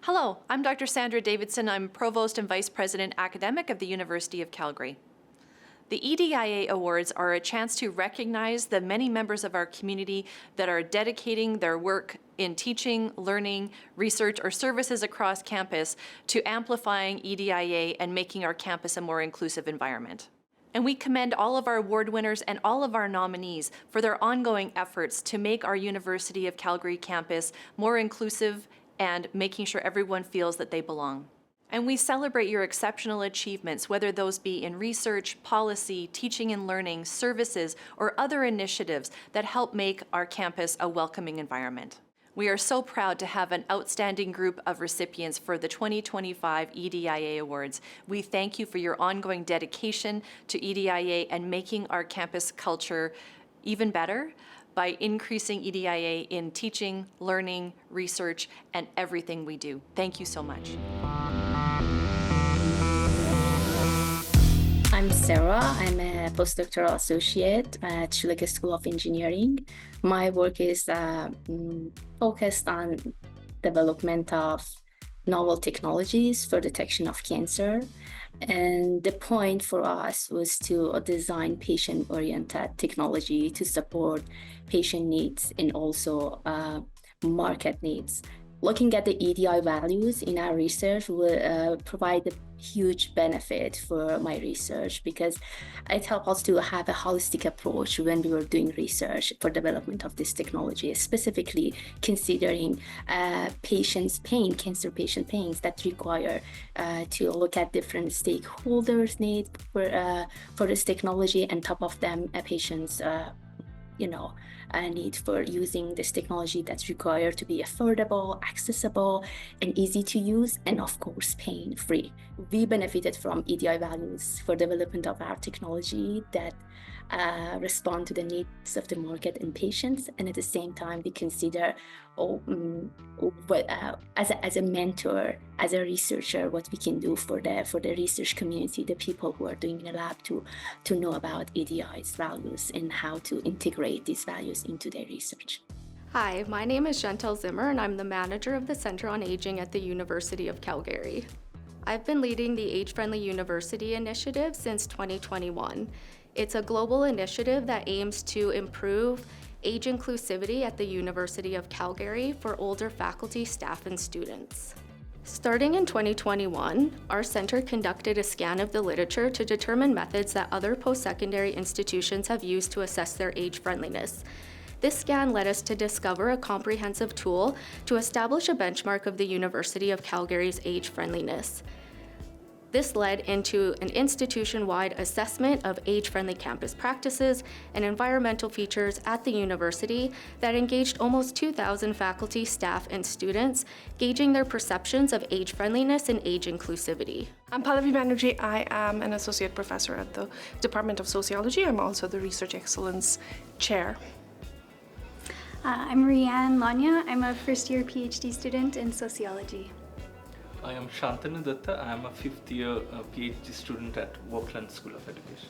Hello, I'm Dr. Sandra Davidson. I'm Provost and Vice President Academic of the University of Calgary. The EDIA Awards are a chance to recognize the many members of our community that are dedicating their work in teaching, learning, research, or services across campus to amplifying EDIA and making our campus a more inclusive environment. And we commend all of our award winners and all of our nominees for their ongoing efforts to make our University of Calgary campus more inclusive and making sure everyone feels that they belong. And we celebrate your exceptional achievements, whether those be in research, policy, teaching and learning, services, or other initiatives that help make our campus a welcoming environment. We are so proud to have an outstanding group of recipients for the 2025 EDIA Awards. We thank you for your ongoing dedication to EDIA and making our campus culture even better by increasing EDIA in teaching, learning, research, and everything we do. Thank you so much. I'm Sarah. I'm a postdoctoral associate at Schulich School of Engineering. My work is focused on development of novel technologies for detection of cancer. And the point for us was to design patient-oriented technology to support patient needs and also market needs. Looking at the EDI values in our research will provide a huge benefit for my research because it helps us to have a holistic approach when we were doing research for development of this technology, specifically considering patients' pain, cancer patient pains that require to look at different stakeholders' needs for this technology, and top of them, a patient's a need for using this technology that's required to be affordable, accessible, and easy to use, and of course, pain-free. We benefited from EDI values for development of our technology that respond to the needs of the market and patients, and at the same time, we consider as a mentor, as a researcher, what we can do for the research community, the people who are doing in the lab to know about EDI's values and how to integrate these values into their research. Hi, my name is Chantal Zimmer, and I'm the manager of the Center on Aging at the University of Calgary. I've been leading the Age-Friendly University initiative since 2021. It's a global initiative that aims to improve age inclusivity at the University of Calgary for older faculty, staff, and students. Starting in 2021, our center conducted a scan of the literature to determine methods that other post-secondary institutions have used to assess their age friendliness. This scan led us to discover a comprehensive tool to establish a benchmark of the University of Calgary's age friendliness. This led into an institution-wide assessment of age-friendly campus practices and environmental features at the university that engaged almost 2,000 faculty, staff, and students, gauging their perceptions of age friendliness and age inclusivity. I'm Pallavi Banerjee. I am an associate professor at the Department of Sociology. I'm also the Research Excellence Chair. I'm Rianne Lanya. I'm a first-year PhD student in sociology. I am Shantanu Datta. I am a fifth-year PhD student at Oakland School of Education.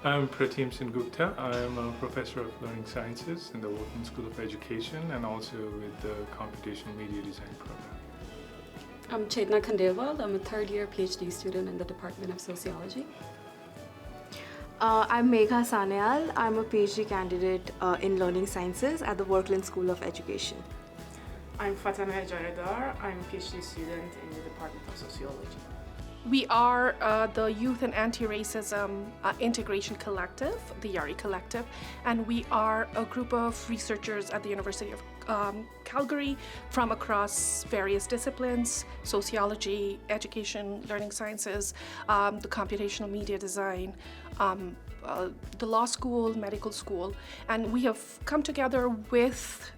I'm Pratim Sengupta. I am a professor of learning sciences in the Oakland School of Education and also with the computational media design program. I'm Chetna Khandelwal. I'm a third-year PhD student in the Department of Sociology. I'm Megha Sanyal. I'm a PhD candidate in learning sciences at the Oakland School of Education. I'm Fatana Jaredar. I'm a PhD student in the Department of Sociology. We are the Youth and Anti-Racism Integration Collective, the YARI Collective, and we are a group of researchers at the University of Calgary from across various disciplines: sociology, education, learning sciences, the computational media design, the law school, medical school, and we have come together with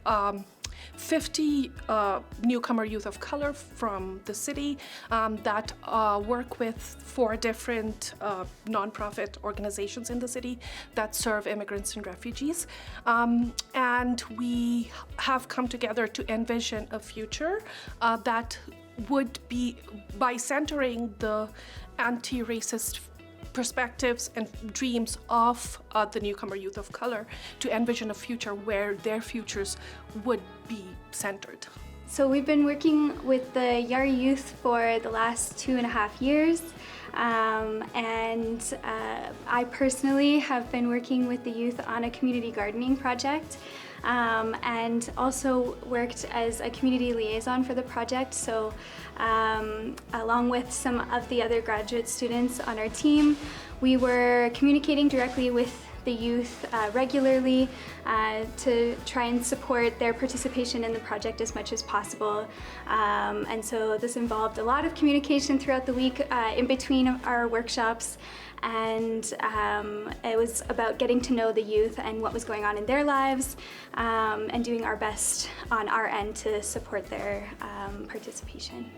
50 newcomer youth of color from the city that work with 4 different nonprofit organizations in the city that serve immigrants and refugees. And we have come together to envision a future that would be, by centering the anti-racist perspectives and dreams of the newcomer youth of color, to envision a future where their futures would be centered. So we've been working with the Yari youth for the last 2.5 years. I personally have been working with the youth on a community gardening project and also worked as a community liaison for the project. So along with some of the other graduate students on our team, we were communicating directly with the youth regularly to try and support their participation in the project as much as possible. And so this involved a lot of communication throughout the week in between our workshops. And it was about getting to know the youth and what was going on in their lives and doing our best on our end to support their participation.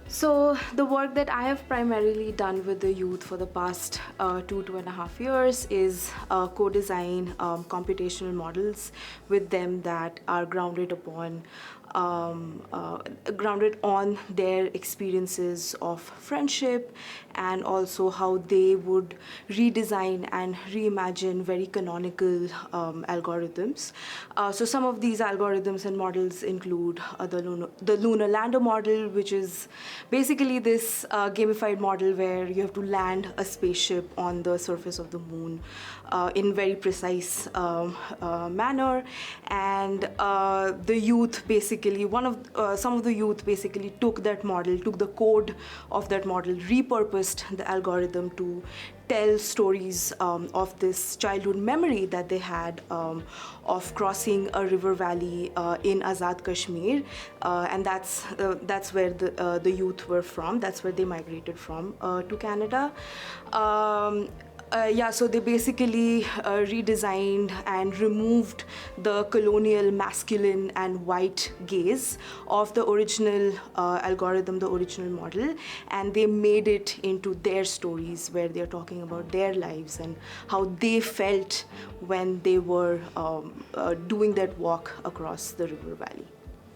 So the work that I have primarily done with the youth for the past 2.5 years is co-design computational models with them that are grounded on their experiences of friendship, and also how they would redesign and reimagine very canonical algorithms. So some of these algorithms and models include the lunar lander model, which is basically this gamified model where you have to land a spaceship on the surface of the moon in very precise manner. And the youth basically, some of the youth basically took that model, took the code of that model, repurposed the algorithm to tell stories of this childhood memory that they had of crossing a river valley in Azad Kashmir, and that's where the youth were from. That's where they migrated from to Canada. So they basically redesigned and removed the colonial masculine and white gaze of the original algorithm, the original model, and they made it into their stories where they're talking about their lives and how they felt when they were doing that walk across the river valley.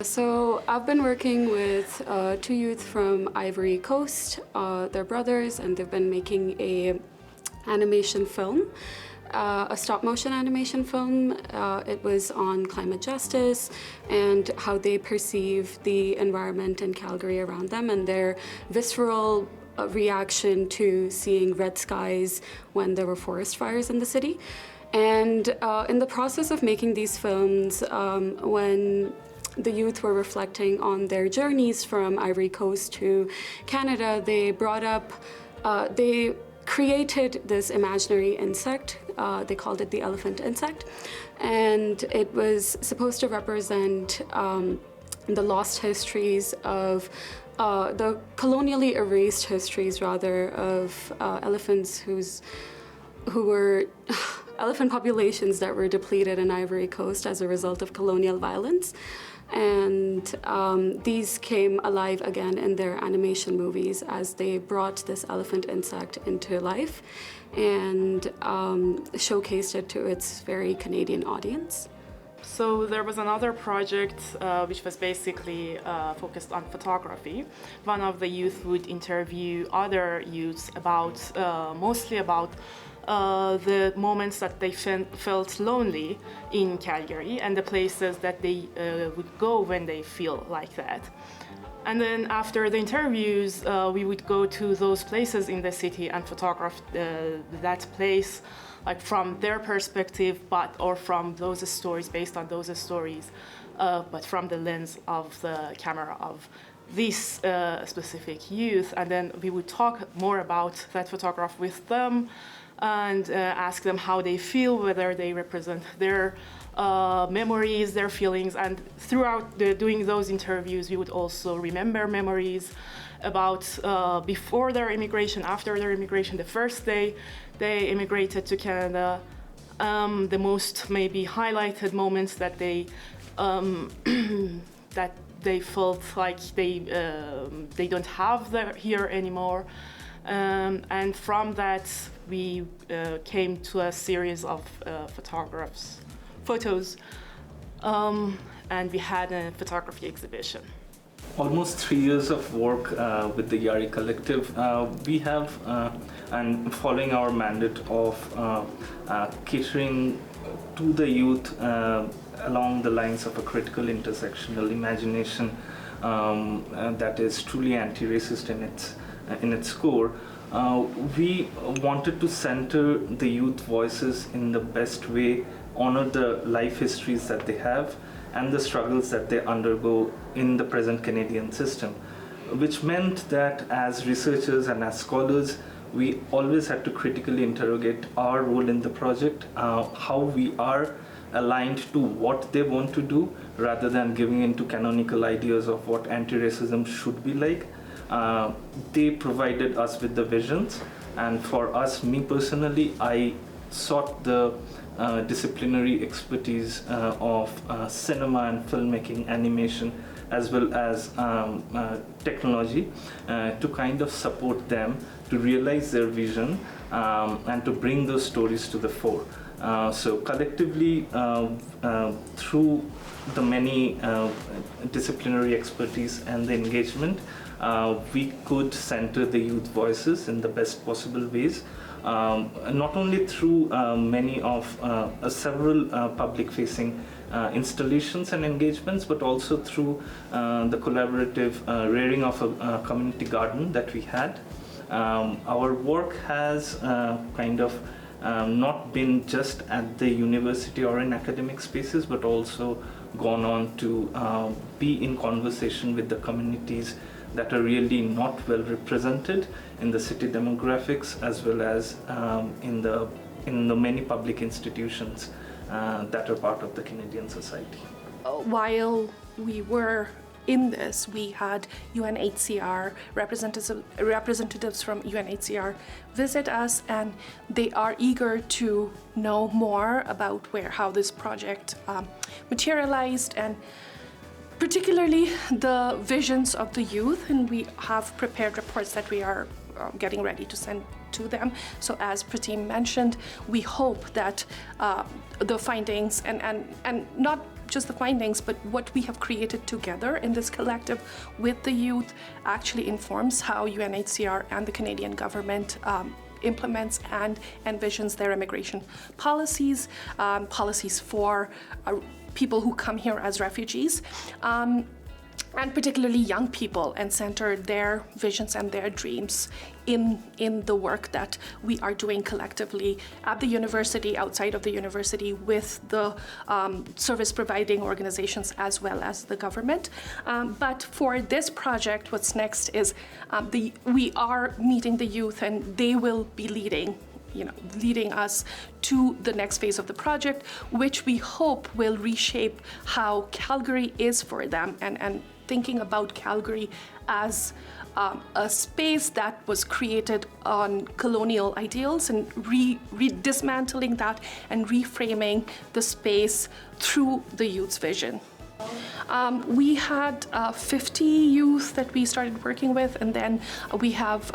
So I've been working with 2 youth from Ivory Coast. They're brothers, and they've been making a animation film, a stop-motion animation film. It was on climate justice and how they perceive the environment in Calgary around them, and their visceral reaction to seeing red skies when there were forest fires in the city. And in the process of making these films, when the youth were reflecting on their journeys from Ivory Coast to Canada, they brought up, they created this imaginary insect. They called it the elephant insect, and it was supposed to represent the lost histories of the colonially erased histories, rather, of elephants who were elephant populations that were depleted in Ivory Coast as a result of colonial violence. And these came alive again in their animation movies as they brought this elephant insect into life and showcased it to its very Canadian audience. So there was another project which was basically focused on photography. One of the youth would interview other youths about, mostly about the moments that they felt lonely in Calgary and the places that they would go when they feel like that. And then after the interviews, we would go to those places in the city and photograph that place, like from their perspective, or from those stories, based on those stories, but from the lens of the camera of this specific youth. And then we would talk more about that photograph with them and ask them how they feel, whether they represent their memories, their feelings. And throughout doing those interviews, we would also remember memories about before their immigration, after their immigration, the first day they immigrated to Canada, the most maybe highlighted moments that they felt like they don't have here anymore. And from that, we came to a series of photos, and we had a photography exhibition. Almost 3 years of work with the Yari Collective. We have, and following our mandate of catering to the youth along the lines of a critical intersectional imagination that is truly anti-racist in its core. We wanted to center the youth voices in the best way, honor the life histories that they have and the struggles that they undergo in the present Canadian system, which meant that as researchers and as scholars, we always had to critically interrogate our role in the project, how we are aligned to what they want to do, rather than giving into canonical ideas of what anti-racism should be like. They provided us with the visions, and for us, me personally, I sought the disciplinary expertise of cinema and filmmaking, animation, as well as technology to kind of support them to realize their vision and to bring those stories to the fore. So collectively, through the many disciplinary expertise and the engagement, we could center the youth voices in the best possible ways, not only through many of several public-facing installations and engagements, but also through the collaborative rearing of a community garden that we had. Our work has kind of not been just at the university or in academic spaces, but also gone on to be in conversation with the communities that are really not well represented in the city demographics, as well as in the many public institutions that are part of the Canadian society. While we were in this, we had UNHCR representatives from UNHCR visit us, and they are eager to know more about how this project materialized, and particularly the visions of the youth. And we have prepared reports that we are getting ready to send to them. So as Pratim mentioned, we hope that the findings and not just the findings, but what we have created together in this collective with the youth actually informs how UNHCR and the Canadian government implements and envisions their immigration policies, policies for people who come here as refugees, and particularly young people, and center their visions and their dreams in the work that we are doing collectively at the university, outside of the university, with the service providing organizations as well as the government. But for this project, what's next is we are meeting the youth, and they will be leading us to the next phase of the project, which we hope will reshape how Calgary is for them, and thinking about Calgary as a space that was created on colonial ideals, and dismantling that and reframing the space through the youth's vision. We had 50 youth that we started working with, and then we have,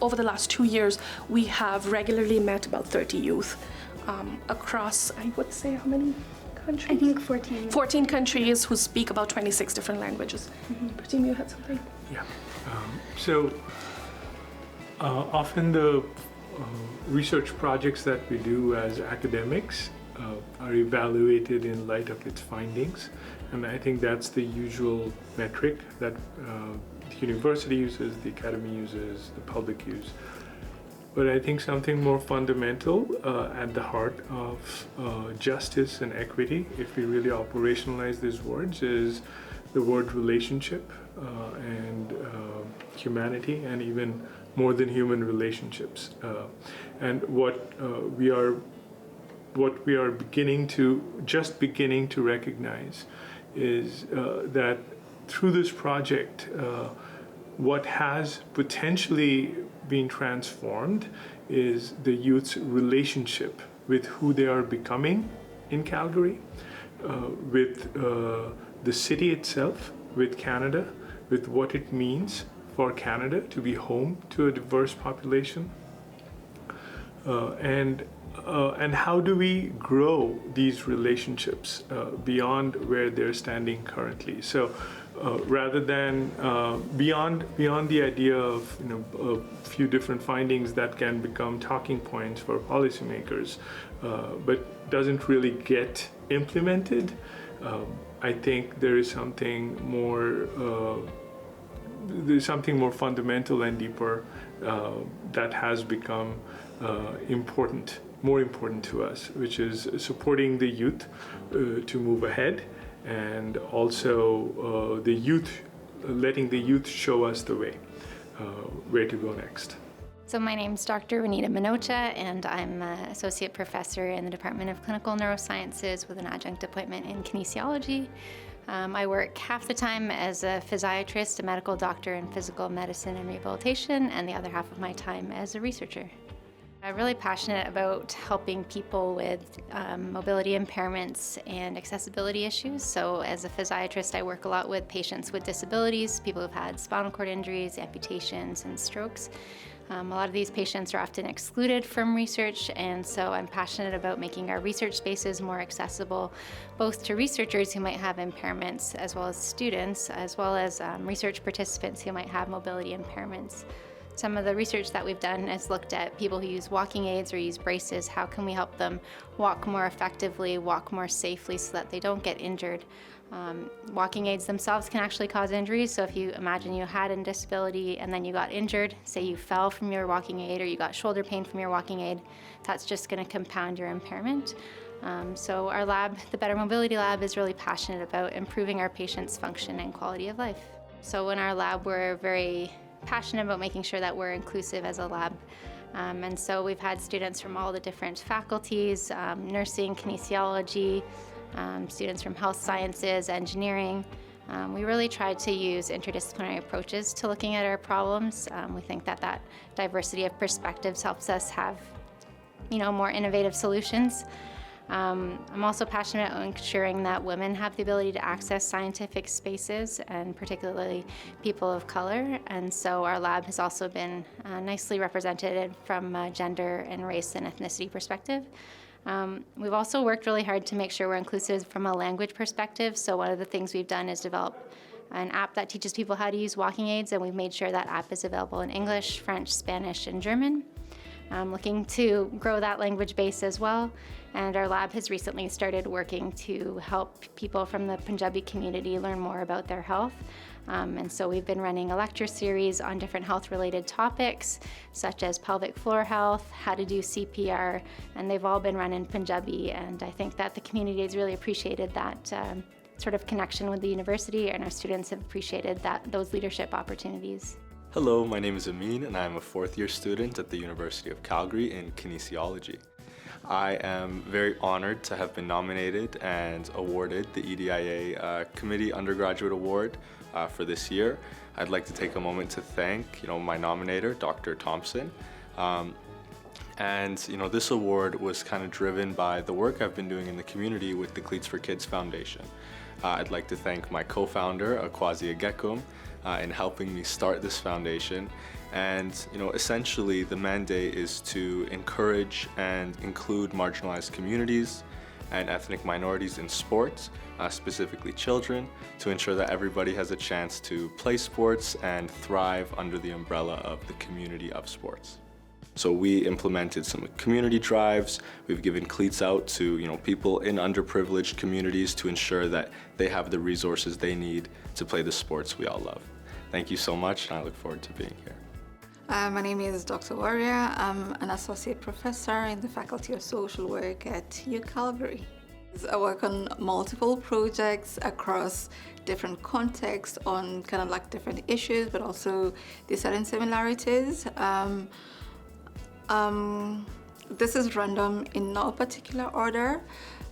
over the last 2 years, we have regularly met about 30 youth across, I would say, how many countries? I think 14. 14 countries who speak about 26 different languages. Pratim, you had something? Yeah. So often the research projects that we do as academics are evaluated in light of its findings, and I think that's the usual metric that the university uses, the academy uses, the public use. But I think something more fundamental at the heart of justice and equity, if we really operationalize these words, is the word relationship and humanity, and even more than human relationships. And what we are beginning to recognize is that through this project, what has potentially been transformed is the youth's relationship with who they are becoming in Calgary, with the city itself, with Canada, with what it means for Canada to be home to a diverse population, and how do we grow these relationships beyond where they're standing currently. So rather than beyond the idea of a few different findings that can become talking points for policymakers, but doesn't really get implemented, I think there is something more fundamental and deeper that has become more important to us, which is supporting the youth to move ahead, and also letting the youth show us the way, where to go next. So my name's Dr. Renita Minocha, and I'm an associate professor in the Department of Clinical Neurosciences with an adjunct appointment in kinesiology. I work half the time as a physiatrist, a medical doctor in physical medicine and rehabilitation, and the other half of my time as a researcher. I'm really passionate about helping people with mobility impairments and accessibility issues. So as a physiatrist, I work a lot with patients with disabilities, people who've had spinal cord injuries, amputations, and strokes. A lot of these patients are often excluded from research, and so I'm passionate about making our research spaces more accessible, both to researchers who might have impairments, as well as students, as well as research participants who might have mobility impairments. Some of the research that we've done has looked at people who use walking aids or use braces. How can we help them walk more effectively, walk more safely so that they don't get injured? Walking aids themselves can actually cause injuries, so if you imagine you had a disability and then you got injured, say you fell from your walking aid or you got shoulder pain from your walking aid, that's just going to compound your impairment. So our lab, the Better Mobility Lab, is really passionate about improving our patients' function and quality of life. So in our lab, we're very passionate about making sure that we're inclusive as a lab. And so we've had students from all the different faculties, nursing, kinesiology, students from health sciences, engineering. We really tried to use interdisciplinary approaches to looking at our problems. We think that diversity of perspectives helps us have, more innovative solutions. I'm also passionate about ensuring that women have the ability to access scientific spaces, and particularly people of color. And so our lab has also been nicely represented from a gender and race and ethnicity perspective. We've also worked really hard to make sure we're inclusive from a language perspective. So one of the things we've done is develop an app that teaches people how to use walking aids, and we've made sure that app is available in English, French, Spanish, and German. I'm looking to grow that language base as well, and our lab has recently started working to help people from the Punjabi community learn more about their health. And so we've been running a lecture series on different health-related topics, such as pelvic floor health, how to do CPR, and they've all been run in Punjabi, and I think that the community has really appreciated that sort of connection with the university, and our students have appreciated those leadership opportunities. Hello, my name is Amin, and I'm a fourth-year student at the University of Calgary in kinesiology. I am very honored to have been nominated and awarded the EDIA Committee Undergraduate Award for this year. I'd like to take a moment to thank, my nominator, Dr. Thompson. And this award was kind of driven by the work I've been doing in the community with the Cleats for Kids Foundation. I'd like to thank my co-founder, Akwazi Agekum, in helping me start this foundation. And essentially the mandate is to encourage and include marginalized communities and ethnic minorities in sports, specifically children, to ensure that everybody has a chance to play sports and thrive under the umbrella of the community of sports. So we implemented some community drives. We've given cleats out to people in underprivileged communities to ensure that they have the resources they need to play the sports we all love. Thank you so much, and I look forward to being here. My name is Dr. Warrior. I'm an associate professor in the Faculty of Social Work at U Calgary. I work on multiple projects across different contexts on kind of like different issues, but also there's certain similarities. This is random in no particular order.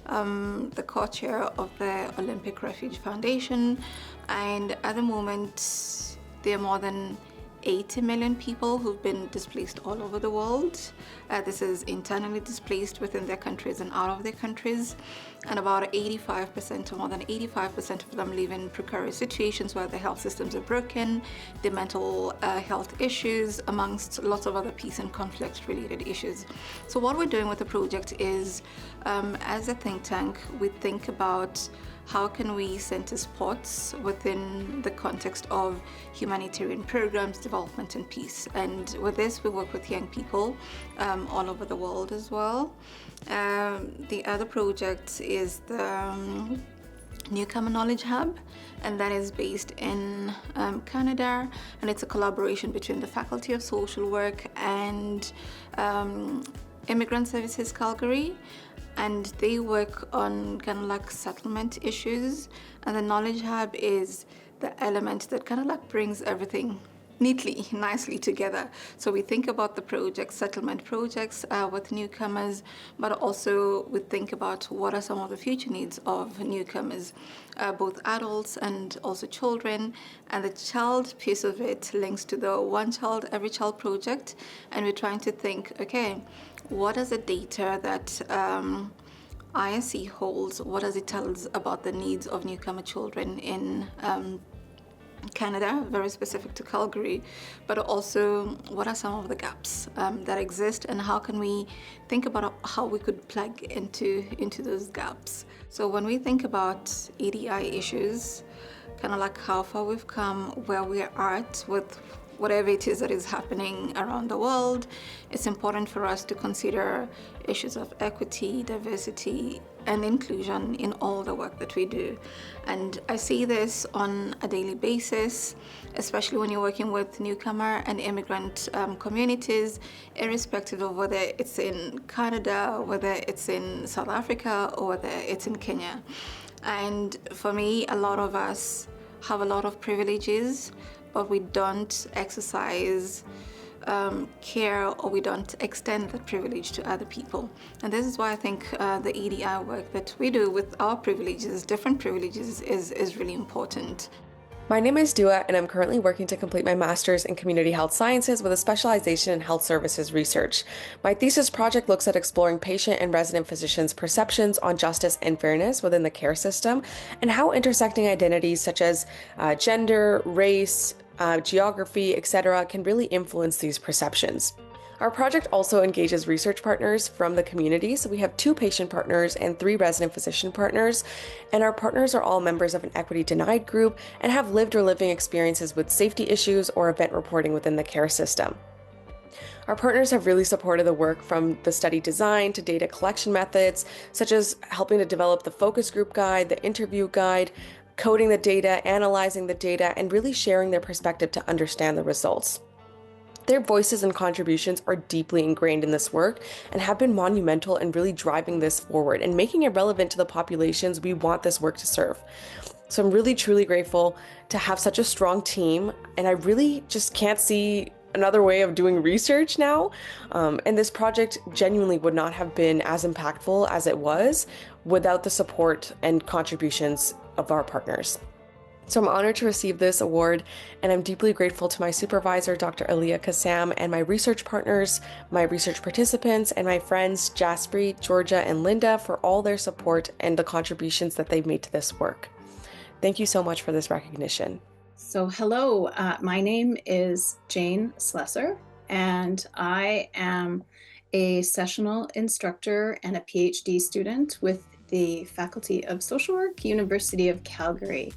The co-chair of the Olympic Refuge Foundation, and at the moment there are more than 80 million people who've been displaced all over the world. This is internally displaced within their countries and out of their countries, and about 85% or more than 85% of them live in precarious situations where the health systems are broken, the mental health issues, amongst lots of other peace and conflict related issues. So what we're doing with the project is, as a think tank, we think about how can we center sports within the context of humanitarian programs, development, and peace. And with this, we work with young people all over the world as well. The other project is the Newcomer Knowledge Hub, and that is based in Canada, and it's a collaboration between the Faculty of Social Work and Immigrant Services Calgary, and they work on kind of like settlement issues, and the Knowledge Hub is the element that kind of like brings everything neatly, nicely together. So we think about the projects, settlement projects with newcomers, but also we think about what are some of the future needs of newcomers, both adults and also children. And the child piece of it links to the One Child, Every Child project. And we're trying to think, okay, what is the data that ISC holds? What does it tell us about the needs of newcomer children in Canada, very specific to Calgary, but also what are some of the gaps that exist, and how can we think about how we could plug into those gaps. So when we think about EDI issues, kind of like how far we've come, where we are at with whatever it is that is happening around the world, it's important for us to consider issues of equity, diversity, and inclusion in all the work that we do. And I see this on a daily basis, especially when you're working with newcomer and immigrant communities, irrespective of whether it's in Canada, whether it's in South Africa, or whether it's in Kenya. And for me, a lot of us have a lot of privileges, but we don't exercise care, or we don't extend that privilege to other people. And this is why I think the EDI work that we do with our privileges, different privileges, is really important. My name is Dua, and I'm currently working to complete my master's in community health sciences with a specialization in health services research. My thesis project looks at exploring patient and resident physicians' perceptions on justice and fairness within the care system, and how intersecting identities such as gender, race, geography, etc. can really influence these perceptions. Our project also engages research partners from the community, so we have 2 patient partners and 3 resident physician partners, and our partners are all members of an equity denied group and have lived or living experiences with safety issues or event reporting within the care system. Our partners have really supported the work from the study design to data collection methods, such as helping to develop the focus group guide, the interview guide, coding the data, analyzing the data, and really sharing their perspective to understand the results. Their voices and contributions are deeply ingrained in this work and have been monumental in really driving this forward and making it relevant to the populations we want this work to serve. So I'm really, truly grateful to have such a strong team, and I really just can't see another way of doing research now. And this project genuinely would not have been as impactful as it was without the support and contributions of our partners. So I'm honored to receive this award, and I'm deeply grateful to my supervisor, Dr. Aaliyah Kassam, and my research partners, my research participants, and my friends, Jasprit, Georgia, and Linda, for all their support and the contributions that they've made to this work. Thank you so much for this recognition. So hello, my name is Jane Slesser, and I am a sessional instructor and a PhD student with the Faculty of Social Work, University of Calgary.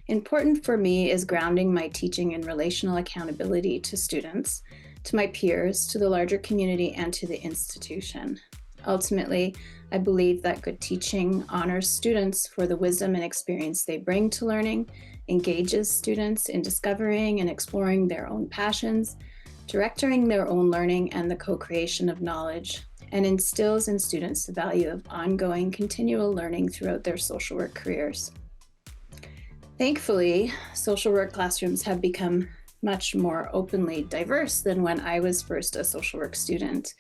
Important for me is grounding my teaching in relational accountability to students, to my peers, to the larger community, and to the institution. Ultimately, I believe that good teaching honors students for the wisdom and experience they bring to learning, engages students in discovering and exploring their own passions, directing their own learning and the co-creation of knowledge, and instills in students the value of ongoing continual learning throughout their social work careers. Thankfully, social work classrooms have become much more openly diverse than when I was first a social work student.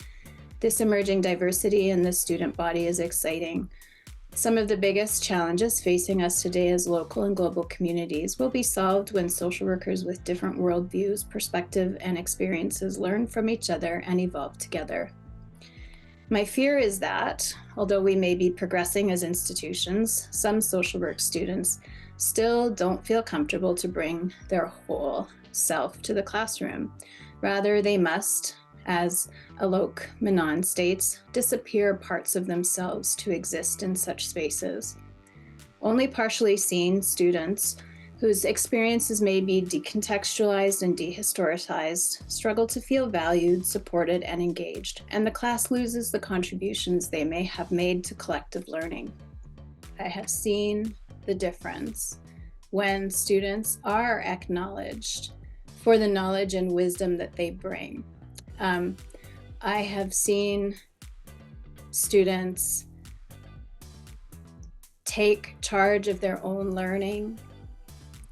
This emerging diversity in the student body is exciting. Some of the biggest challenges facing us today as local and global communities will be solved when social workers with different worldviews, perspective, and experiences learn from each other and evolve together. My fear is that, although we may be progressing as institutions, some social work students still don't feel comfortable to bring their whole self to the classroom. Rather, they must, as Alok Menon states, disappear parts of themselves to exist in such spaces. Only partially seen students whose experiences may be decontextualized and dehistoricized struggle to feel valued, supported, and engaged, and the class loses the contributions they may have made to collective learning. I have seen, the difference when students are acknowledged for the knowledge and wisdom that they bring. I have seen students take charge of their own learning,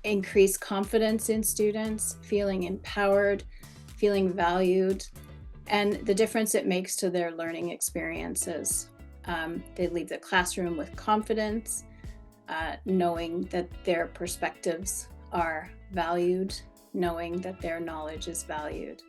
increase confidence in students, feeling empowered, feeling valued, and the difference it makes to their learning experiences. They leave the classroom with confidence, knowing that their perspectives are valued, knowing that their knowledge is valued.